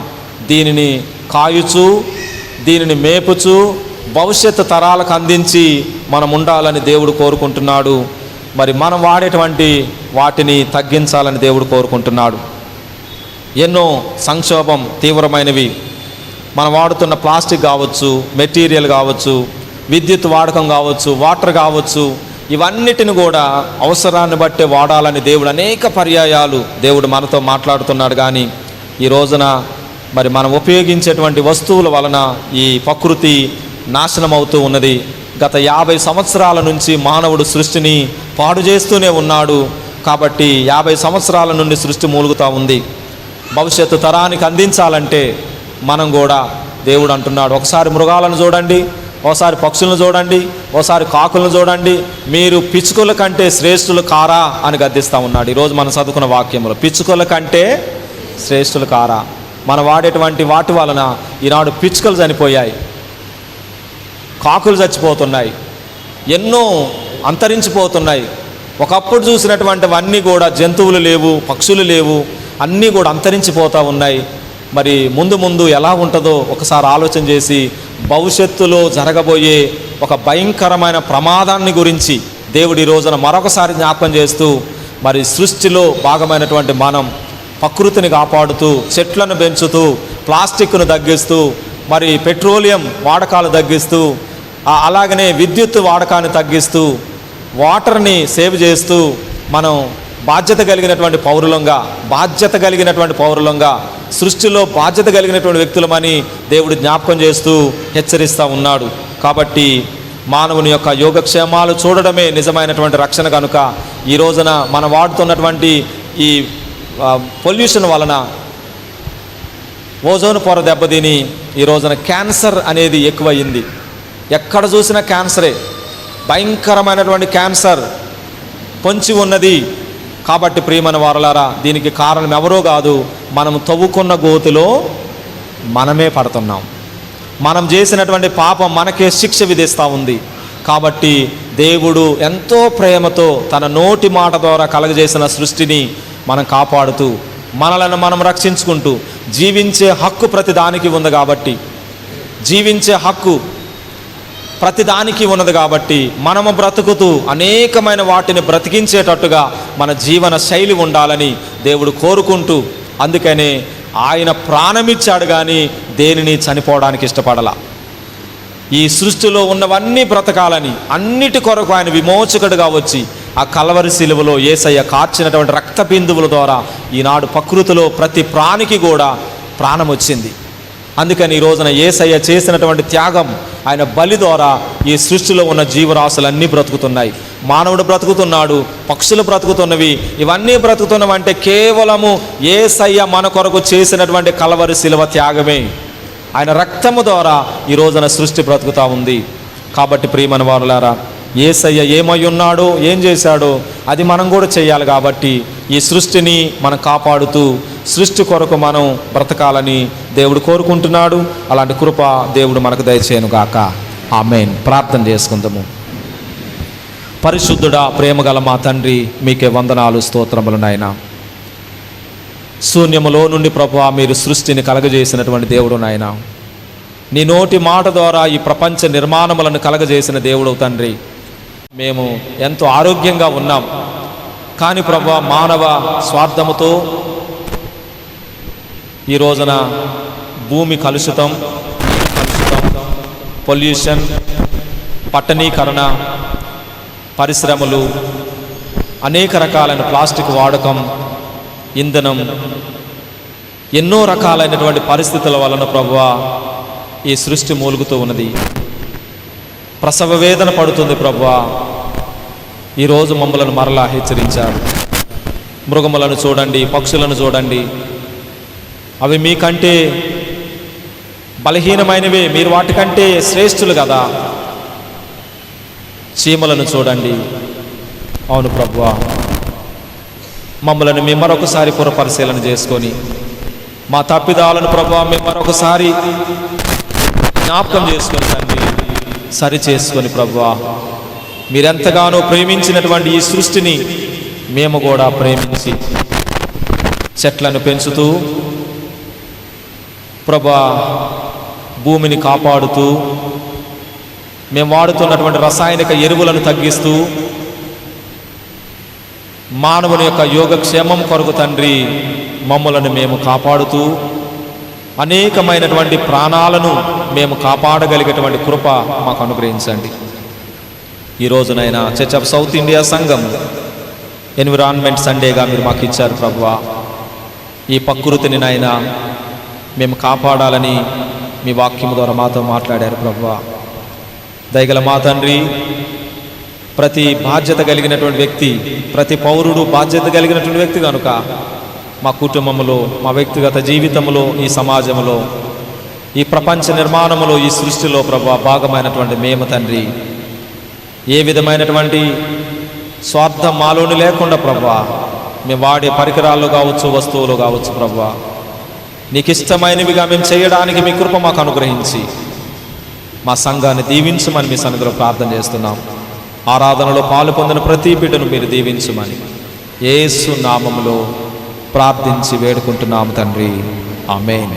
దీనిని కాయుచు, దీనిని మేపుచు భవిష్యత్తు తరాలకు అందించి మనం ఉండాలని దేవుడు కోరుకుంటున్నాడు. మరి మనం వాడేటువంటి వాటిని తగ్గించాలని దేవుడు కోరుకుంటున్నాడు. ఎన్నో సంక్షోభం తీవ్రమైనవి, మనం వాడుతున్న ప్లాస్టిక్ కావచ్చు, మెటీరియల్ కావచ్చు, విద్యుత్ వాడకం కావచ్చు, వాటర్ కావచ్చు, ఇవన్నిటిని కూడా అవసరాన్ని బట్టే వాడాలని దేవుడు అనేక పర్యాయాలు దేవుడు మనతో మాట్లాడుతున్నాడు. కానీ ఈ రోజున మరి మనం ఉపయోగించేటువంటి వస్తువుల వలన ఈ ప్రకృతి నాశనం అవుతూ ఉన్నది. గత 50 సంవత్సరాల నుంచి మానవుడు సృష్టిని పాడు చేస్తూనే ఉన్నాడు. కాబట్టి 50 సంవత్సరాల నుండి సృష్టి మూలుగుతూ ఉంది. భవిష్యత్తు తరానికి అందించాలంటే మనం కూడా దేవుడు అంటున్నాడు, ఒకసారి మృగాలను చూడండి, ఓసారి పక్షులను చూడండి, ఓసారి కాకులను చూడండి, మీరు పిచ్చుకల కంటే శ్రేష్ఠులు కారా అని గద్దిస్తూ ఉన్నాడు. ఈరోజు మనం చదువుకున్న వాక్యంలో పిచ్చుకల కంటే శ్రేష్ఠులు కారా. మనం వాడేటువంటి వాటి వలన ఈనాడు పిచ్చుకలు చనిపోయాయి, కాకులు చచ్చిపోతున్నాయి, ఎన్నో అంతరించిపోతున్నాయి. ఒకప్పుడు చూసినటువంటివన్నీ కూడా జంతువులు లేవు, పక్షులు లేవు, అన్నీ కూడా అంతరించిపోతూ ఉన్నాయి. మరి ముందు ముందు ఎలా ఉంటుందో ఒకసారి ఆలోచన చేసి భవిష్యత్తులో జరగబోయే ఒక భయంకరమైన ప్రమాదాన్ని గురించి దేవుడు ఈ రోజున మరొకసారి జ్ఞాపకం చేస్తూ, మరి సృష్టిలో భాగమైనటువంటి మనం ప్రకృతిని కాపాడుతూ, చెట్లను పెంచుతూ, ప్లాస్టిక్ను తగ్గిస్తూ, మరి పెట్రోలియం వాడకాలు తగ్గిస్తూ, అలాగనే విద్యుత్ వాడకాన్ని తగ్గిస్తూ, వాటర్ని సేవ్ చేస్తూ మనం బాధ్యత కలిగినటువంటి పౌరులంగా సృష్టిలో బాధ్యత కలిగినటువంటి వ్యక్తులమని దేవుడు జ్ఞాపకం చేస్తూ హెచ్చరిస్తూ ఉన్నాడు. కాబట్టి మానవుని యొక్క యోగక్షేమాలు చూడడమే నిజమైనటువంటి రక్షణ. కనుక ఈ రోజున మనం వాడుతున్నటువంటి ఈ పొల్యూషన్ వలన ఓజోన్ పొర దెబ్బతిని ఈ రోజున క్యాన్సర్ అనేది ఎక్కువయింది. ఎక్కడ చూసినా క్యాన్సరే, భయంకరమైనటువంటి క్యాన్సర్ పొంచి ఉన్నది. కాబట్టి ప్రియమైన వారలారా, దీనికి కారణం ఎవరో కాదు, మనం తవ్వుకున్న గోతిలో మనమే పడుతున్నాం. మనం చేసినటువంటి పాపం మనకే శిక్ష విధిస్తూ ఉంది. కాబట్టి దేవుడు ఎంతో ప్రేమతో తన నోటి మాట ద్వారా కలగజేసిన సృష్టిని మనం కాపాడుతూ, మనలను మనం రక్షించుకుంటూ, జీవించే హక్కు ప్రతిదానికి ఉంది కాబట్టి, జీవించే హక్కు ప్రతిదానికి ఉన్నది కాబట్టి మనము బ్రతుకుతూ అనేకమైన వాటిని బ్రతికించేటట్టుగా మన జీవన శైలి ఉండాలని దేవుడు కోరుకుంటూ, అందుకనే ఆయన ప్రాణమిచ్చాడు కానీ దేనిని చనిపోవడానికి ఇష్టపడలా. ఈ సృష్టిలో ఉన్నవన్నీ బ్రతకాలని అన్నిటి కొరకు ఆయన విమోచకుడుగా వచ్చి ఆ కల్వరి శిలువలో యేసయ్య కార్చినటువంటి రక్త బిందువుల ద్వారా ఈనాడు ప్రకృతిలో ప్రతి ప్రాణికి కూడా ప్రాణం వచ్చింది. అందుకని ఈ రోజున యేసయ్య చేసినటువంటి త్యాగం, ఆయన బలి ద్వారా ఈ సృష్టిలో ఉన్న జీవరాశులన్నీ బ్రతుకుతున్నాయి. మానవుడు బ్రతుకుతున్నాడు, పక్షులు బ్రతుకుతున్నవి, ఇవన్నీ బ్రతుకుతున్నవంటే కేవలము యేసయ్య మన కొరకు చేసినటువంటి కల్వరి శిలువ త్యాగమే. ఆయన రక్తము ద్వారా ఈ రోజున సృష్టి బ్రతుకుతూ ఉంది. కాబట్టి ప్రియమైన వారులారా, యేసయ్య ఏమై ఉన్నాడో, ఏం చేశాడో అది మనం కూడా చేయాలి. కాబట్టి ఈ సృష్టిని మనం కాపాడుతూ సృష్టి కొరకు మనం బ్రతకాలని దేవుడు కోరుకుంటున్నాడు. అలాంటి కృప దేవుడు మనకు దయచేయను గాక. ఆమేన్. ప్రార్థన చేసుకుందాము. పరిశుద్ధుడా, ప్రేమగల మా తండ్రి, మీకే వందనాలు, స్తోత్రములు నాయనా. శూన్యములో నుండి ప్రభువా మీరు సృష్టిని కలగజేసినటువంటి దేవుడు నాయన. నీ నోటి మాట ద్వారా ఈ ప్రపంచ నిర్మాణములను కలగజేసిన దేవుడు తండ్రి. మేము ఎంతో ఆరోగ్యంగా ఉన్నాం, కానీ ప్రభువా మానవ స్వార్థముతో ఈ రోజున భూమి కలుషితం, పొల్యూషన్, పట్టణీకరణ, పరిశ్రమలు, అనేక రకాలైన ప్లాస్టిక్ వాడకం, ఇంధనం, ఎన్నో రకాలైనటువంటి పరిస్థితుల వలన ప్రభువా ఈ సృష్టి మూలుగుతూ ఉన్నది. ప్రసవ వేదన పడుతుంది ప్రభువా. ఈరోజు మమ్మలను మరలా హెచ్చరించాడు. మృగములను చూడండి, పక్షులను చూడండి, అవి మీకంటే బలహీనమైనవే, మీరు వాటికంటే శ్రేష్ఠులు కదా. చీమలను చూడండి. అవును ప్రభువా, మమ్మలను మేము మరొకసారి పురపరిశీలన చేసుకొని మా తప్పిదాలను ప్రభువా మేము మరొకసారి జ్ఞాపకం చేసుకొని తండ్రి సరి చేసుకొని ప్రభువా మీరెంతగానో ప్రేమించినటువంటి ఈ సృష్టిని మేము కూడా ప్రేమించి చెట్లను పెంచుతూ ప్రభువా భూమిని కాపాడుతూ మేము వాడుతున్నటువంటి రసాయనిక ఎరువులను తగ్గిస్తూ మానవుని యొక్క యోగక్షేమం కొరకు తండ్రి మమ్మలను మేము కాపాడుతూ అనేకమైనటువంటి ప్రాణాలను మేము కాపాడగలిగేటువంటి కృప మాకు అనుగ్రహించండి. ఈ రోజునైనా చర్చ్ ఆఫ్ సౌత్ ఇండియా సంఘం ఎన్విరాన్మెంట్ సండేగా మీరు మాకు ఇచ్చారు ప్రభువా. ఈ ప్రకృతిని నైనా మేము కాపాడాలని మీ వాక్యం ద్వారా మాతో మాట్లాడారు ప్రభువా. దయగల మా తండ్రి, ప్రతి బాధ్యత కలిగినటువంటి వ్యక్తి, ప్రతి పౌరుడు బాధ్యత కలిగినటువంటి వ్యక్తి కనుక మా కుటుంబంలో, మా వ్యక్తిగత జీవితంలో, ఈ సమాజంలో, ఈ ప్రపంచ నిర్మాణంలో, ఈ సృష్టిలో ప్రభువా భాగమైనటువంటి మేము తండ్రి ఏ విధమైనటువంటి స్వార్థం మాలోని లేకుండా ప్రభువా మేము వాడే పరికరాలు కావచ్చు, వస్తువులు కావచ్చు ప్రభువా నీకు ఇష్టమైనవిగా మేము చేయడానికి మీ కృప మాకు అనుగ్రహించి మా సంఘాన్ని దీవించమని మీ సన్నిధిలో ప్రార్థన చేస్తున్నాం. ఆరాధనలో పాలు పొందిన ప్రతి బిడ్డను మీరు దీవించమని యేసు నామములో ప్రార్థించి వేడుకుంటున్నాము తండ్రి. ఆమేన్.